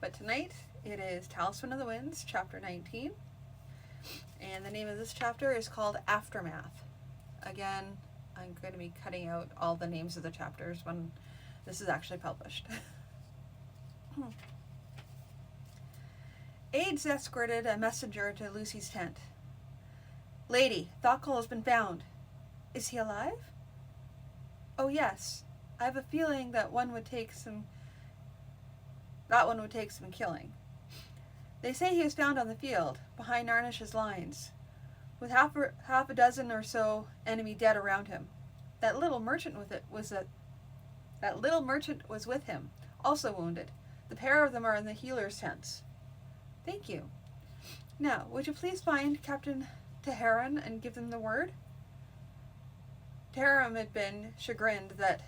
But tonight it is Talisman of the Winds, chapter 19. And the name of this chapter is called Aftermath. Again, I'm going to be cutting out all the names of the chapters when this is actually published. Aides escorted a messenger to Lucy's tent. "Lady, Thockel has been found. Is he alive?" "Oh yes. I have a feeling that one would take some killing. They say he was found on the field, behind Narnish's lines, with half a dozen or so enemy dead around him. That little merchant was with him, also wounded. The pair of them are in the healer's tents." "Thank you. Now, would you please find Captain Teheran and give them the word?" Teheran had been chagrined at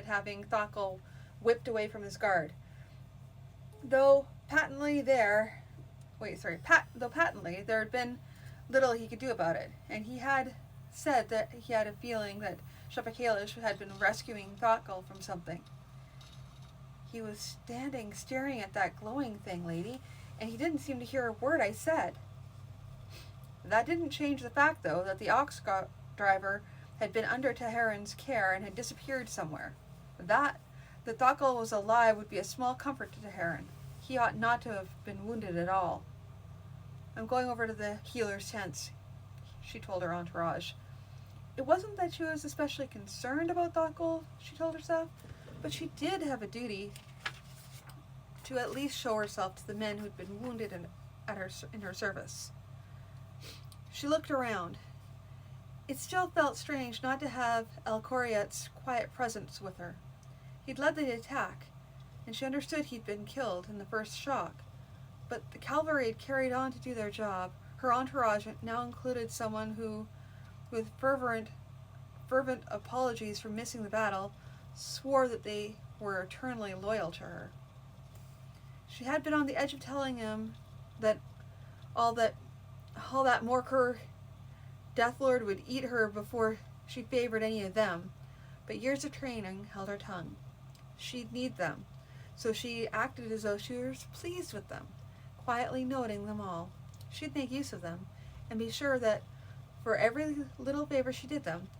having Thockel whipped away from his guard. Though patently there had been little he could do about it, and he had said that he had a feeling that Shepakalish had been rescuing Thockel from something. "He was standing staring at that glowing thing, lady, and he didn't seem to hear a word I said." That didn't change the fact, though, that the ox driver had been under Teheran's care and had disappeared somewhere. That Thockel was alive would be a small comfort to Teheran. He ought not to have been wounded at all. "I'm going over to the healer's tents," she told her entourage. It wasn't that she was especially concerned about Thockel, she told herself, but she did have a duty to at least show herself to the men who'd been wounded in her service. She looked around. It still felt strange not to have El Coriat's quiet presence with her. He'd led the attack, and she understood he'd been killed in the first shock. But the cavalry had carried on to do their job. Her entourage now included someone who, with fervent apologies for missing the battle, swore that they were eternally loyal to her. She had been on the edge of telling him that all that Morker Deathlord would eat her before she favored any of them, but years of training held her tongue. She'd need them, so she acted as though she was pleased with them, quietly noting them all. She'd make use of them, and be sure that for every little favor she did them,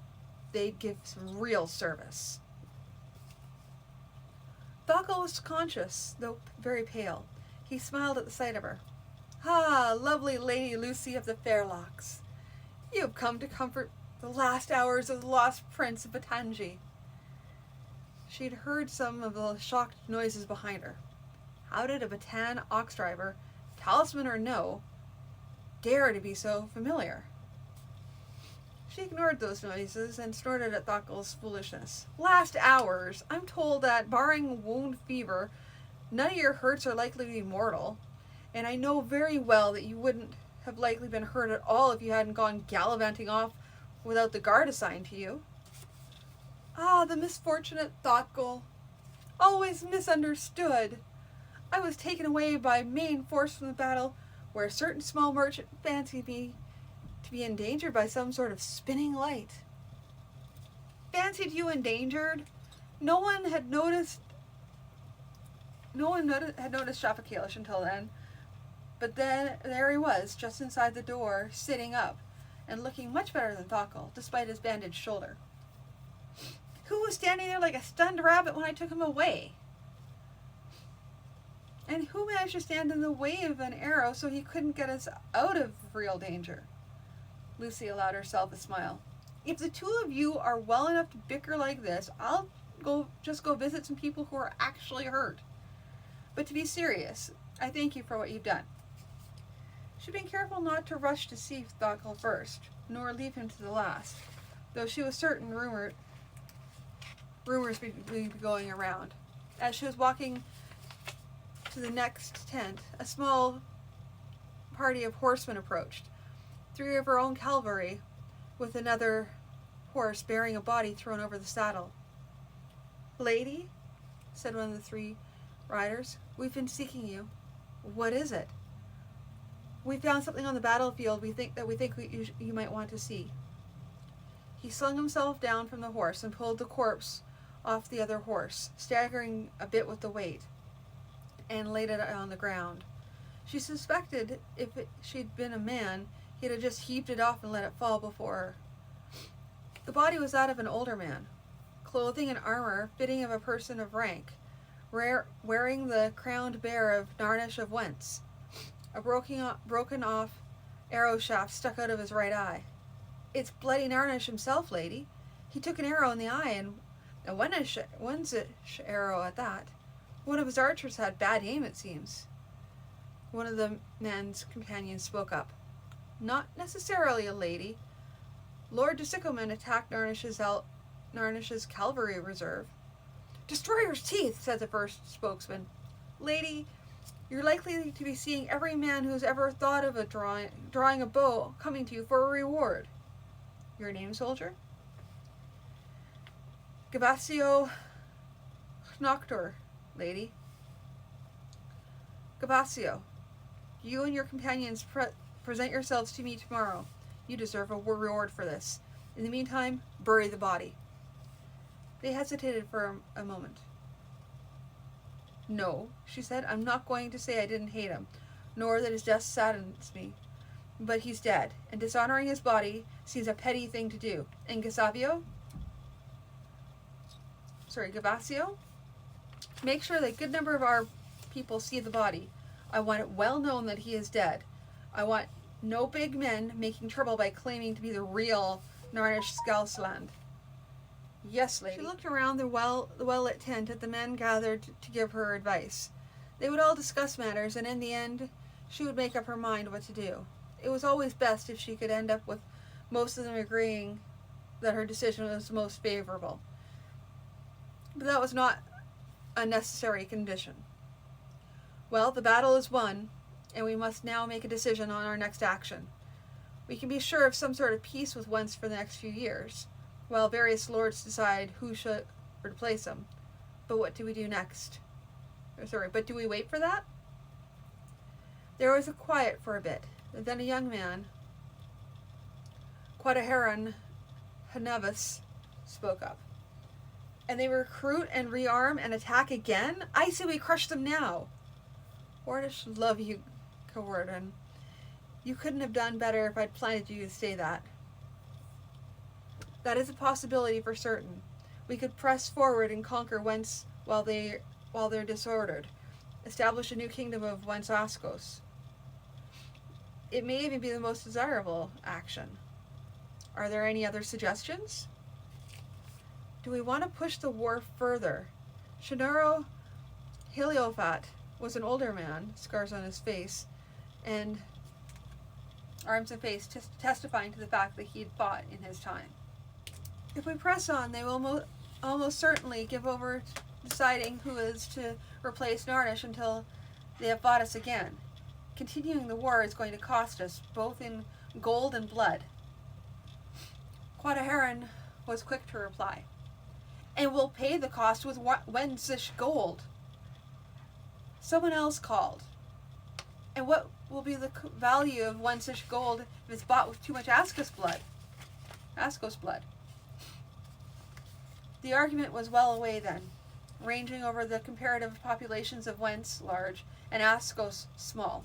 they'd give some real service. Thockel was conscious, though very pale. He smiled at the sight of her. "Ah, lovely Lady Lucy of the Fairlocks. You have come to comfort the last hours of the lost Prince of Batangi." She'd heard some of the shocked noises behind her. How did a Batan ox driver, talisman or no, dare to be so familiar? She ignored those noises and snorted at Thockel's foolishness. "Last hours! I'm told that, barring wound fever, none of your hurts are likely to be mortal, and I know very well that you wouldn't have likely been hurt at all if you hadn't gone gallivanting off without the guard assigned to you." "Ah, the misfortunate Thockel. Always misunderstood. I was taken away by main force from the battle, where a certain small merchant fancied me to be endangered by some sort of spinning light." "Fancied you endangered? No one had noticed Shepakalish until then. But then there he was, just inside the door, sitting up, and looking much better than Thockel, despite his bandaged shoulder." "Who was standing there like a stunned rabbit when I took him away?" "And who managed to stand in the way of an arrow so he couldn't get us out of real danger?" Lucy allowed herself a smile. "If the two of you are well enough to bicker like this, I'll go visit some people who are actually hurt. But to be serious, I thank you for what you've done." She'd been careful not to rush to see Thockel first, nor leave him to the last, though she was certain rumors would be going around. As she was walking to the next tent, a small party of horsemen approached, 3 of her own cavalry, with another horse bearing a body thrown over the saddle. "Lady," said one of the 3 riders, "we've been seeking you." "What is it?" "We found something on the battlefield we think you might want to see." He slung himself down from the horse and pulled the corpse off the other horse, staggering a bit with the weight. and laid it on the ground. She suspected she'd been a man, he'd have just heaved it off and let it fall before her. The body was that of an older man, clothing and armor fitting of a person of rank, wearing the crowned bear of Narnish of Wentz. A broken off arrow shaft stuck out of his right eye. It's bloody Narnish himself, lady. He took an arrow in the eye, and a Wenzish arrow at that. One of his archers had bad aim, it seems. One of the men's companions spoke up. Not necessarily a lady. Lord de Sickelman attacked Narnish's cavalry reserve. Destroyer's teeth, said the first spokesman. Lady, you're likely to be seeing every man who's ever thought of drawing a bow coming to you for a reward. Your name, soldier? Gabasio Noctor, lady. Gabasio, you and your companions present yourselves to me tomorrow. You deserve a reward for this. In the meantime, bury the body. They hesitated for a moment. No, she said, I'm not going to say I didn't hate him, nor that his death saddens me. But he's dead, and dishonoring his body seems a petty thing to do. And Gabasio, make sure that a good number of our people see the body. I want it well known that he is dead. I want no big men making trouble by claiming to be the real Narnish Skalsland. Yes, lady. She looked around the well-lit tent at the men gathered to give her advice. They would all discuss matters, and in the end, she would make up her mind what to do. It was always best if she could end up with most of them agreeing that her decision was most favorable. But that was not a necessary condition. Well, the battle is won, and we must now make a decision on our next action. We can be sure of some sort of peace with Wentz for the next few years, while various lords decide who should replace him. But what do we do next? But do we wait for that? There was a quiet for a bit. Then a young man, Quadaharan Hanavis, spoke up. And they recruit and rearm and attack again? I say we crush them now. Wardish, love you, Kawarden. You couldn't have done better if I'd planted you to say that. That is a possibility for certain. We could press forward and conquer Wentz while they're disordered. Establish a new kingdom of Wentz Askos. It may even be the most desirable action. Are there any other suggestions? Do we want to push the war further? Shinuro Heliophat was an older man, scars on his face, and arms and face, testifying to the fact that he'd fought in his time. If we press on, they will almost certainly give over deciding who is to replace Narnish until they have fought us again. Continuing the war is going to cost us, both in gold and blood. Quadaharan was quick to reply. And we'll pay the cost with Wenzish gold. Someone else called. And what will be the value of Wenzish gold if it's bought with too much Askos blood? The argument was well away then, ranging over the comparative populations of Wentz, large, and Askos, small,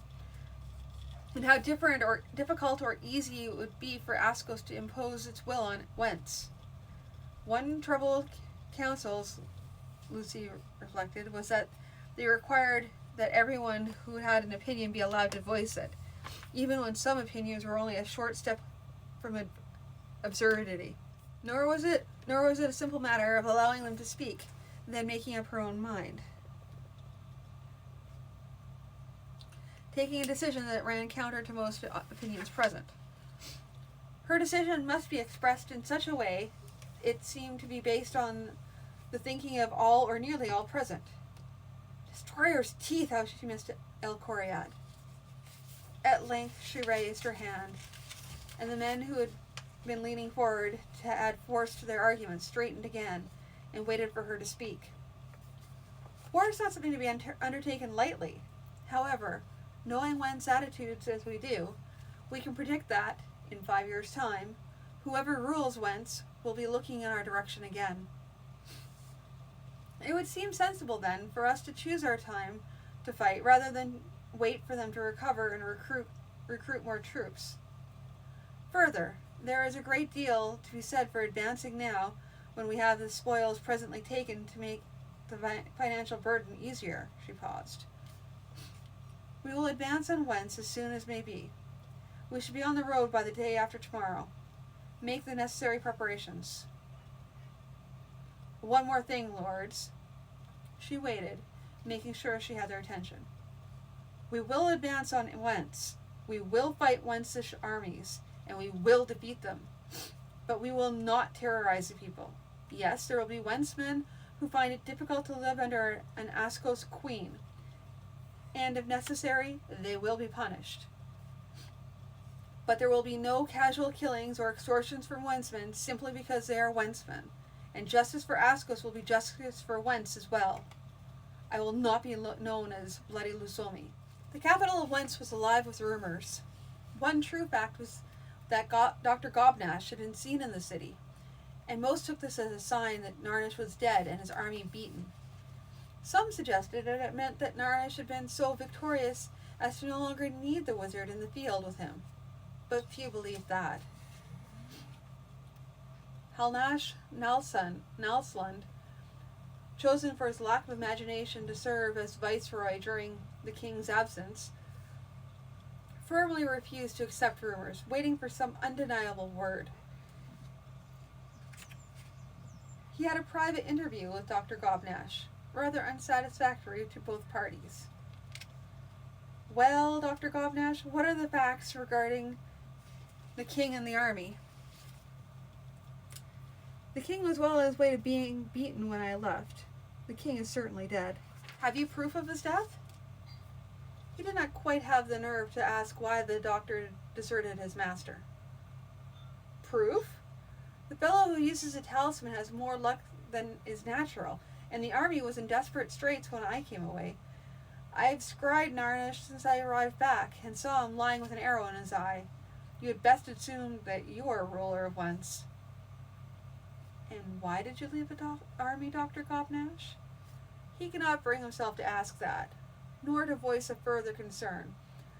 and how difficult or easy it would be for Askos to impose its will on Wentz. One trouble councils, Lucy reflected, was that they required that everyone who had an opinion be allowed to voice it, even when some opinions were only a short step from absurdity. Nor was it a simple matter of allowing them to speak, then making up her own mind, taking a decision that ran counter to most opinions present. Her decision must be expressed in such a way it seemed to be based on the thinking of all or nearly all present. Destroyer's teeth, how she missed El Coriad. At length she raised her hand, and the men who had been leaning forward to add force to their arguments straightened again and waited for her to speak. War is not something to be undertaken lightly. However, knowing Wen's attitudes as we do, we can predict that, in 5 years' time, whoever rules Wentz will be looking in our direction again. It would seem sensible, then, for us to choose our time to fight rather than wait for them to recover and recruit more troops. Further, there is a great deal to be said for advancing now when we have the spoils presently taken to make the financial burden easier. She paused. We will advance on whence as soon as may be. We should be on the road by the day after tomorrow. Make the necessary preparations. One more thing, lords. She waited, making sure she had their attention. We will advance on whence. We will fight Wensish armies, and we will defeat them. But we will not terrorize the people. Yes, there will be Wensmen who find it difficult to live under an Askos queen, and if necessary, they will be punished. But there will be no casual killings or extortions from Wensmen simply because they are Wensmen, and justice for Askos will be justice for Wens as well. I will not be known as Bloody Lusomi. The capital of Wens was alive with rumors. One true fact was that Dr. Gobnash had been seen in the city, and most took this as a sign that Narnish was dead and his army beaten. Some suggested that it meant that Narnish had been so victorious as to no longer need the wizard in the field with him, but few believed that. Halnash Nalsland, chosen for his lack of imagination to serve as viceroy during the king's absence, firmly refused to accept rumors, waiting for some undeniable word. He had a private interview with Dr. Gobnash, rather unsatisfactory to both parties. Well, Dr. Gobnash, what are the facts regarding the king and the army? The king was well on his way to being beaten when I left. The king is certainly dead. Have you proof of his death? He did not quite have the nerve to ask why the doctor deserted his master. Proof? The fellow who uses a talisman has more luck than is natural, and the army was in desperate straits when I came away. I have scryed Narnish since I arrived back, and saw him lying with an arrow in his eye. You had best assume that you are ruler of Wens. And why did you leave the army, Dr. Gobnash? He cannot bring himself to ask that, nor to voice a further concern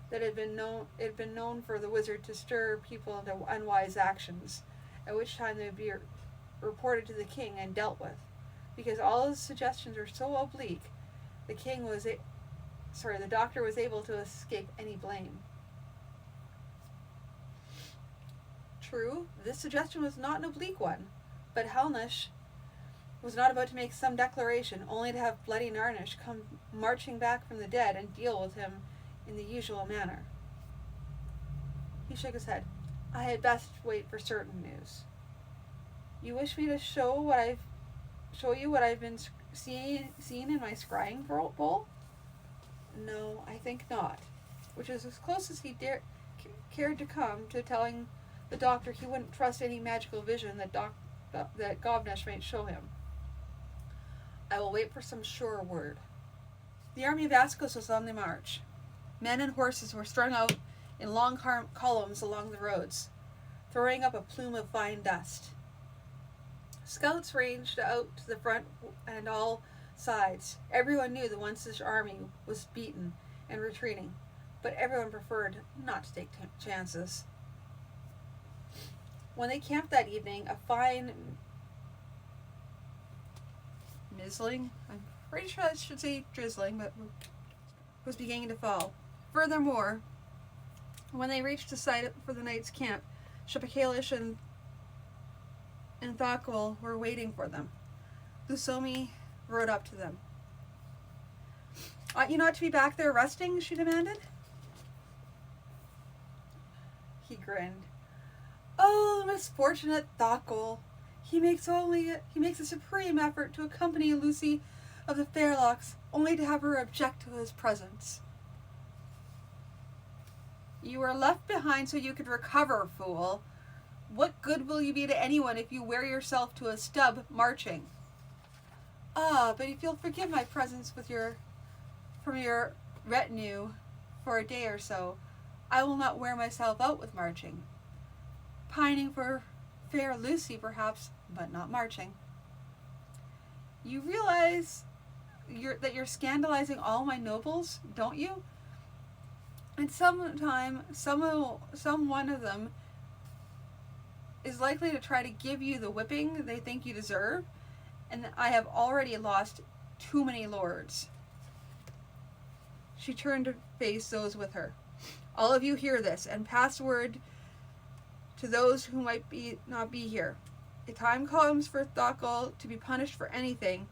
that it had been known for the wizard to stir people into unwise actions, at which time they would be reported to the king and dealt with. Because all his suggestions were so oblique, the doctor was able to escape any blame. True, this suggestion was not an oblique one, but Halnash was not about to make some declaration, only to have bloody Narnish come marching back from the dead and deal with him in the usual manner. He shook his head. I had best wait for certain news. You wish me to show you what I've been seen in my scrying bowl? No, I think not. Which is as close as he cared to come to telling the doctor he wouldn't trust any magical vision that Gobnash might show him. I will wait for some sure word. The army of Askos was on the march. Men and horses were strung out in long columns along the roads, throwing up a plume of fine dust. Scouts ranged out to the front and all sides. Everyone knew the Wensish army was beaten and retreating, but everyone preferred not to take chances. When they camped that evening, a fine mizzling, I'm pretty sure I should say drizzling, but was beginning to fall. Furthermore, when they reached the site for the night's camp, Shepakalish and Thakul were waiting for them. Lusomi rode up to them. Ought you not to be back there resting? She demanded. He grinned. Oh, the misfortunate Thakul. He makes a supreme effort to accompany Lucy of the Fairlocks, only to have her object to his presence. You were left behind so you could recover, fool. What good will you be to anyone if you wear yourself to a stub marching? Ah, but if you'll forgive my presence from your retinue for a day or so, I will not wear myself out with marching. Pining for fair Lucy, perhaps, but not marching. You realize you're scandalizing all my nobles, don't you? And sometime, some one of them is likely to try to give you the whipping they think you deserve, and I have already lost too many lords. She turned to face those with her. All of you hear this, and pass word to those who might not be here. If time comes for Thakal to be punished for anything,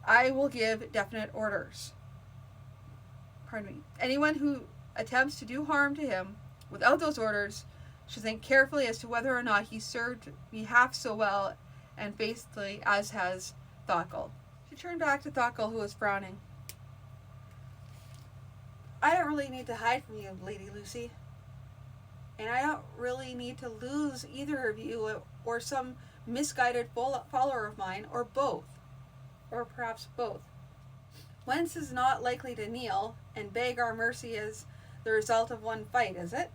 I will give definite orders. Pardon me. Anyone who attempts to do harm to him without those orders should think carefully as to whether or not he served me half so well and faithfully as has Thakal. She turned back to Thakal, who was frowning. I don't really need to hide from you, Lady Lucy. And I don't really need to lose either of you or some misguided follower of mine, or both. Or perhaps both. Wentz is not likely to kneel and beg our mercy as the result of one fight, is it?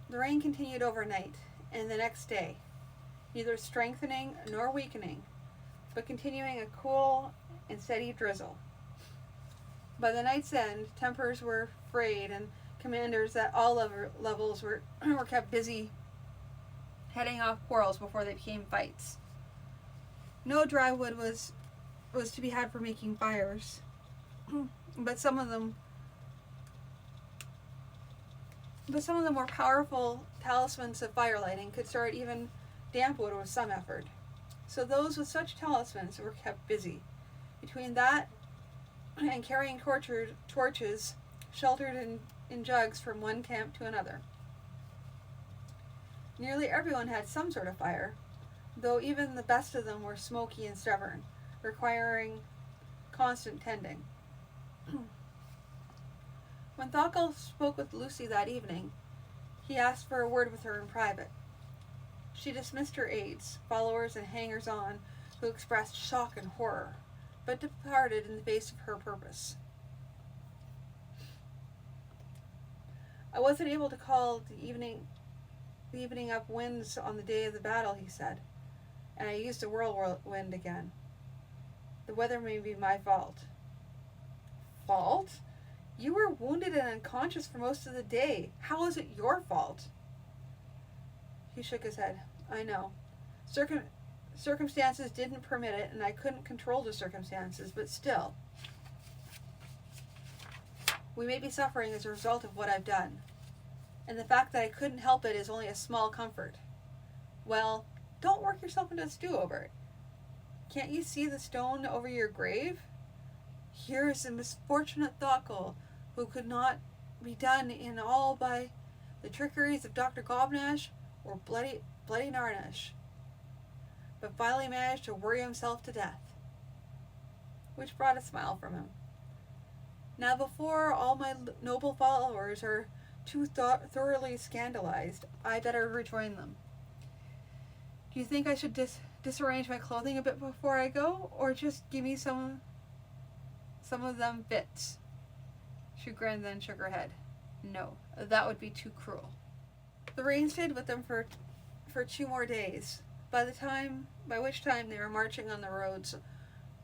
The rain continued overnight and the next day, neither strengthening nor weakening, but continuing a cool and steady drizzle. By the night's end, tempers were frayed and commanders at all levels were kept busy heading off quarrels before they became fights. No dry wood was to be had for making fires, but some of them more powerful talismans of firelighting could start even damp wood with some effort. So those with such talismans were kept busy. Between that and carrying torches sheltered in jugs from one camp to another. Nearly everyone had some sort of fire, though even the best of them were smoky and stubborn, requiring constant tending. When Thakal spoke with Lucy that evening, he asked for a word with her in private. She dismissed her aides, followers, and hangers-on who expressed shock and horror, but departed in the face of her purpose. I wasn't able to call the evening up winds on the day of the battle, he said, and I used a whirlwind again. The weather may be my fault. Fault? You were wounded and unconscious for most of the day. How is it your fault? He shook his head. I know. Circumstances didn't permit it, and I couldn't control the circumstances, but still. We may be suffering as a result of what I've done, and the fact that I couldn't help it is only a small comfort. Well, don't work yourself into a stew over it. Can't you see the stone over your grave? Here is a misfortunate Thakal who could not be done in all by the trickeries of Dr. Gobnash or bloody Narnash, but finally managed to worry himself to death, which brought a smile from him. Now before all my noble followers are too thoroughly scandalized, I better rejoin them. Do you think I should disarrange my clothing a bit before I go, or just give me some of them bits? She grinned, then shook her head. No, that would be too cruel. The rain stayed with them for 2 more days, by which time they were marching on the roads,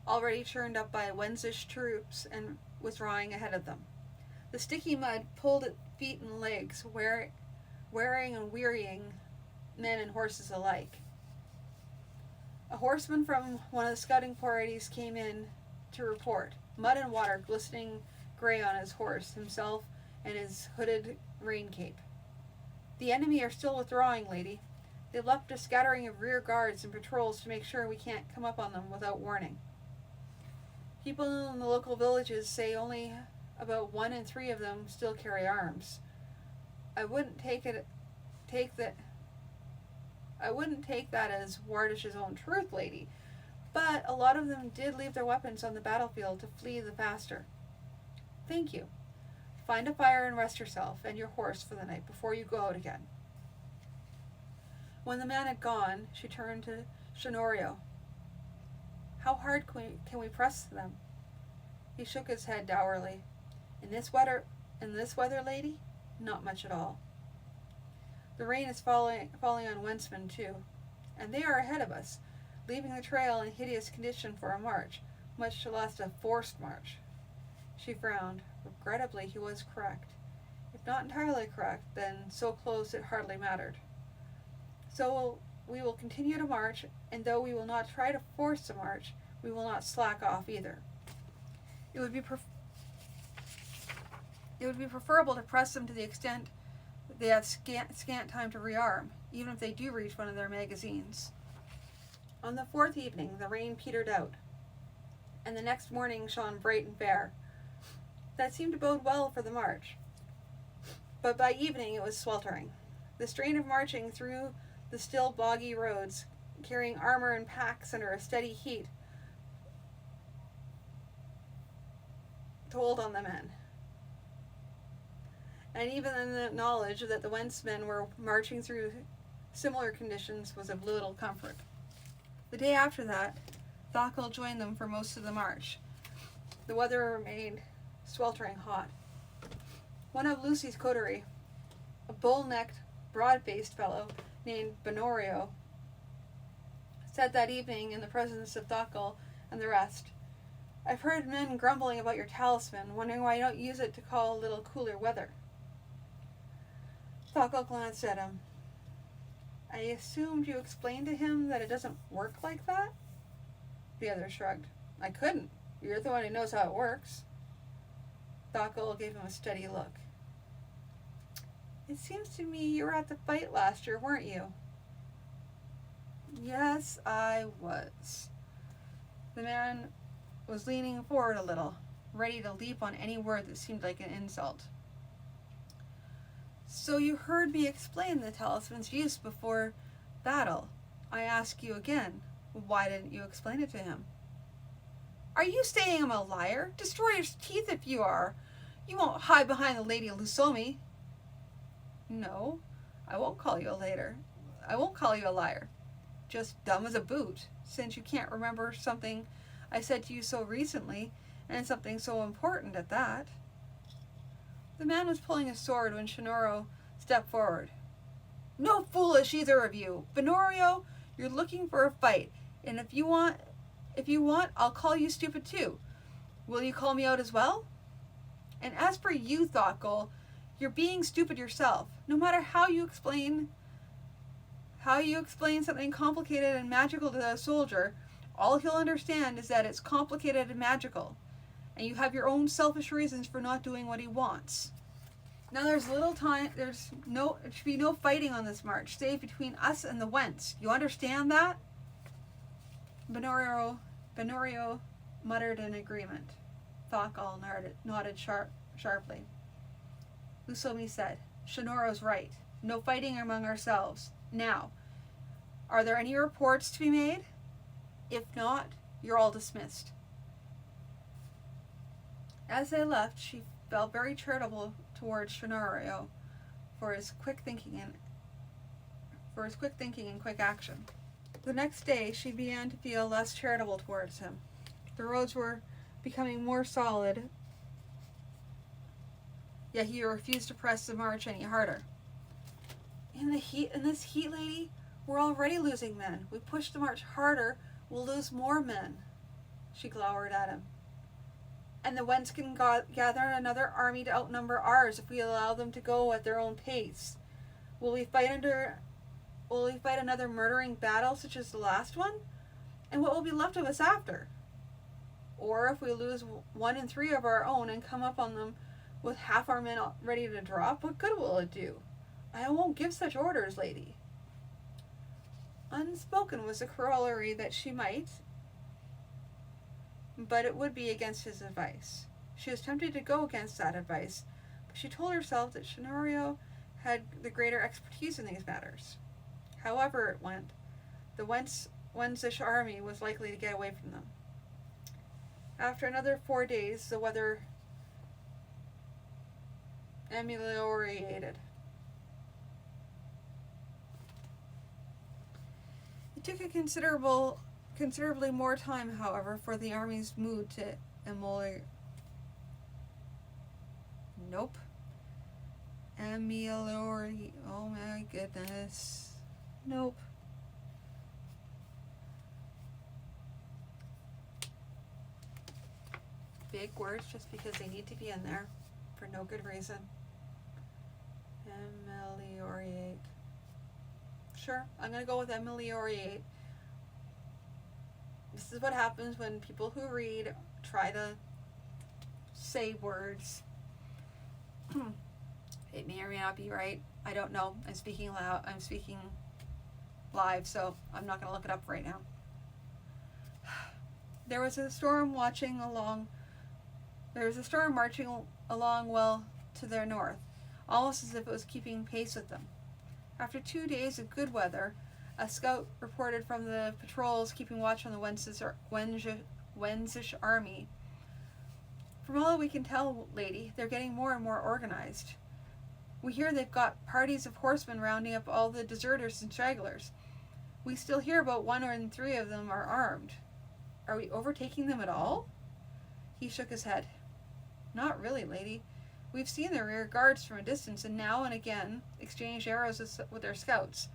already churned up by Wenzish troops, and withdrawing ahead of them. The sticky mud pulled at feet and legs, wearing and wearying men and horses alike. A horseman from one of the scouting parties came in to report, mud and water glistening gray on his horse, himself, and his hooded rain cape. The enemy are still withdrawing, lady. They've left a scattering of rear guards and patrols to make sure we can't come up on them without warning. People in the local villages say only about 1 in 3 of them still carry arms. I wouldn't take that as Wardish's own truth, lady, but a lot of them did leave their weapons on the battlefield to flee the faster. Thank you. Find a fire and rest yourself and your horse for the night before you go out again. When the man had gone, she turned to Shanorio. How hard can we press them? He shook his head dourly. In this weather, lady, not much at all. The rain is falling on Wentzman too, and they are ahead of us. leaving the trail in hideous condition for a march, much less a forced march. She frowned. Regrettably, he was correct. If not entirely correct, then so close it hardly mattered. So we will continue to march, and though we will not try to force the march, we will not slack off either. It would be preferable to press them to the extent that they have scant time to rearm, even if they do reach one of their magazines. On the fourth evening, the rain petered out, and the next morning shone bright and fair. That seemed to bode well for the march. But by evening it was sweltering. The strain of marching through the still boggy roads, carrying armor and packs under a steady heat, told on the men. And even then the knowledge that the Wentz men were marching through similar conditions was of little comfort. The day after that, Thakkel joined them for most of the march. The weather remained sweltering hot. One of Lucy's coterie, a bull-necked, broad-faced fellow named Benorio, said that evening in the presence of Thakkel and the rest, "I've heard men grumbling about your talisman, wondering why you don't use it to call a little cooler weather." Thakkel glanced at him. "I assumed you explained to him that it doesn't work like that?" The other shrugged. "I couldn't. You're the one who knows how it works." Thakkel gave him a steady look. "It seems to me you were at the fight last year, weren't you?" "Yes, I was." The man was leaning forward a little, ready to leap on any word that seemed like an insult. "So you heard me explain the talisman's use before battle. I ask you again, why didn't you explain it to him?" "Are you saying I'm a liar? Destroy his teeth if you are. You won't hide behind the Lady Lusomi." "No, I won't call you a liar. Just dumb as a boot, since you can't remember something I said to you so recently, and something so important at that." The man was pulling his sword when Shinoro stepped forward. "No foolish, either of you. Benorio, you're looking for a fight, and if you want, I'll call you stupid too. Will you call me out as well? And as for you, Thakkel, you're being stupid yourself. No matter how you explain something complicated and magical to a soldier, all he'll understand is that it's complicated and magical, and you have your own selfish reasons for not doing what he wants. Now there's little time, there should be no fighting on this march, save between us and the Wentz. You understand that?" Benorio muttered in agreement. Thakkel nodded sharply. Lusomi said, "Shinoro's right. No fighting among ourselves. Now, are there any reports to be made? If not, you're all dismissed." As they left, she felt very charitable towards Shinoro for his quick thinking and quick action. The next day, she began to feel less charitable towards him. The roads were becoming more solid, yet he refused to press the march any harder. In this heat, lady, we're already losing men. We push the march harder, we'll lose more men." She glowered at him. "And the Wentz can gather another army to outnumber ours if we allow them to go at their own pace. Will we fight another murdering battle such as the last one? And what will be left of us after? Or if we lose 1 in 3 of our own and come up on them with half our men ready to drop, what good will it do? I won't give such orders, lady." Unspoken was the corollary that she might, but it would be against his advice. She was tempted to go against that advice, but she told herself that Shinoro had the greater expertise in these matters. However it went, the Wentzish army was likely to get away from them. After another 4 days, the weather ameliorated. It took a considerably more time, however, for the army's mood to ameliorate. Oh my goodness. Nope. big words just because they need to be in there for no good reason. Ameliorate. Sure, I'm going to go with ameliorate. This is what happens when people who read try to say words. It may or may not be right. I don't know. I'm speaking loud. I'm speaking live, so I'm not going to look it up right now. There was a storm marching along well to their north, almost as if it was keeping pace with them. After 2 days of good weather, a scout reported from the patrols keeping watch on the Wenzish army. From all we can tell, lady, they're getting more and more organized. We hear they've got parties of horsemen rounding up all the deserters and stragglers. We still hear about 1 or 3 of them are armed. Are we overtaking them at all? He shook his head. Not really, lady. We've seen their rear guards from a distance and now and again exchanged arrows with their scouts.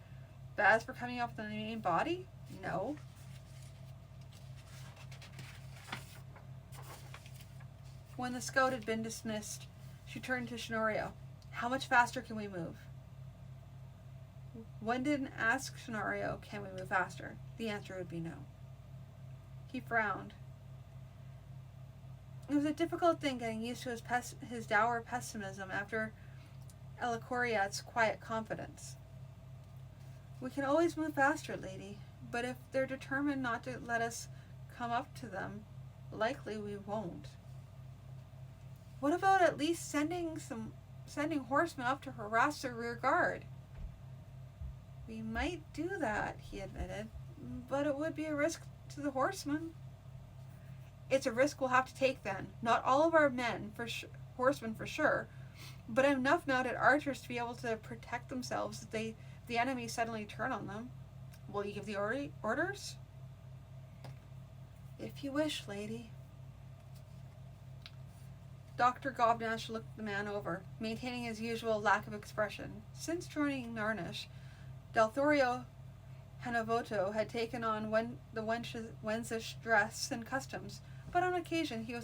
But as for coming up with the main body, no. When the scout had been dismissed, she turned to Shnorio. How much faster can we move? One didn't ask Shnorio, can we move faster? The answer would be no. He frowned. It was a difficult thing getting used to his dour pessimism after Elikoriat's quiet confidence. We can always move faster, lady, but if they're determined not to let us come up to them, likely we won't. What about at least sending horsemen up to harass their rear guard? We might do that, he admitted, but it would be a risk to the horsemen. It's a risk we'll have to take then. Not all of our horsemen for sure, but enough mounted archers to be able to protect themselves if the enemy suddenly turn on them. Will you give the orders? If you wish, lady. Dr. Gobnash looked the man over, maintaining his usual lack of expression. Since joining Narnish, Delthorio Hanavoto had taken on the Wenzish dress and customs, but on occasion when he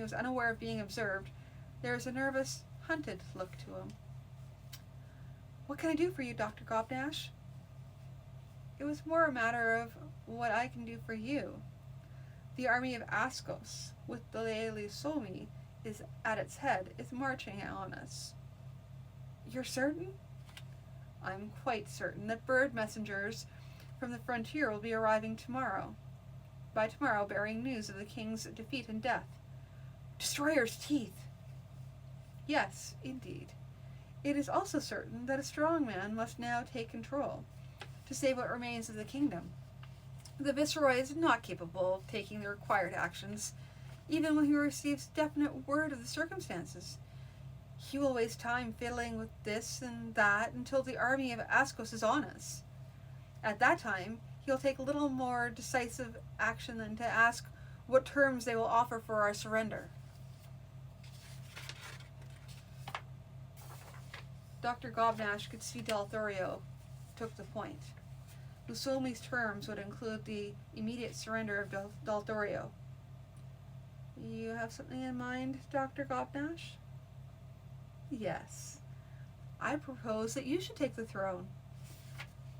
was unaware of being observed, there was a nervous, hunted look to him. What can I do for you, Dr. Gobnash? It was more a matter of what I can do for you. The army of Askos, with the Laeli Somi is at its head, is marching on us. You're certain? I'm quite certain that bird messengers from the frontier will be arriving tomorrow. By tomorrow, bearing news of the king's defeat and death. Destroyer's teeth! Yes, indeed. It is also certain that a strong man must now take control, to save what remains of the kingdom. The Viceroy is not capable of taking the required actions, even when he receives definite word of the circumstances. He will waste time fiddling with this and that until the army of Askos is on us. At that time, he'll take little more decisive action than to ask what terms they will offer for our surrender. Dr. Gobnash could see Delthorio took the point. Lusolmi's terms would include the immediate surrender of Delthorio. You have something in mind, Dr. Gobnash? Yes. I propose that you should take the throne.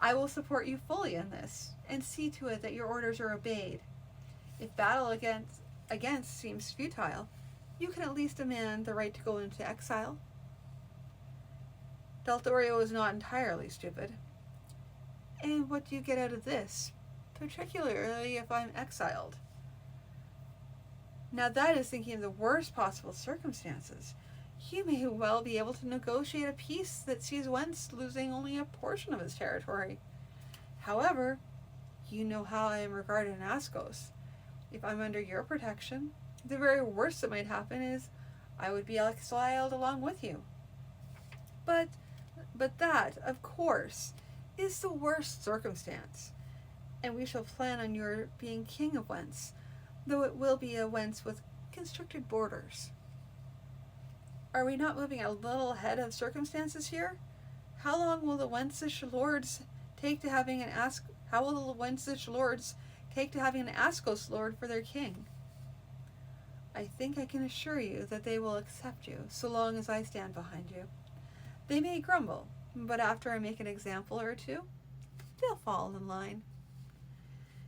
I will support you fully in this, and see to it that your orders are obeyed. If battle against seems futile, you can at least demand the right to go into exile. Delthorio is not entirely stupid. And what do you get out of this, particularly if I'm exiled? Now that is thinking of the worst possible circumstances. You may well be able to negotiate a peace that sees Wentz losing only a portion of his territory. However, you know how I am regarded in Askos. If I'm under your protection, the very worst that might happen is I would be exiled along with you. But that, of course, is the worst circumstance, and we shall plan on your being king of Wentz, though it will be a Wentz with constricted borders. Are we not moving a little ahead of circumstances here? How long will the Wenzish lords take to having an Askos lord for their king? I think I can assure you that they will accept you so long as I stand behind you. They may grumble, but after I make an example or two, they'll fall in line."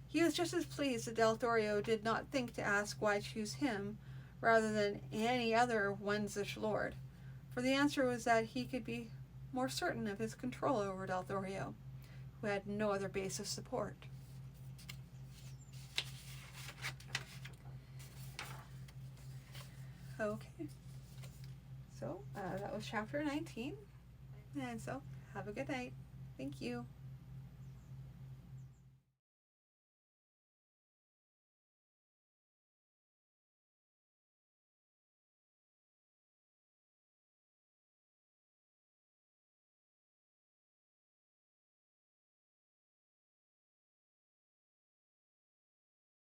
He was just as pleased that Del Thorio did not think to ask why choose him rather than any other Wensish lord, for the answer was that he could be more certain of his control over Del Thorio, who had no other base of support. Okay, so that was chapter 19, and so have a good night. Thank you.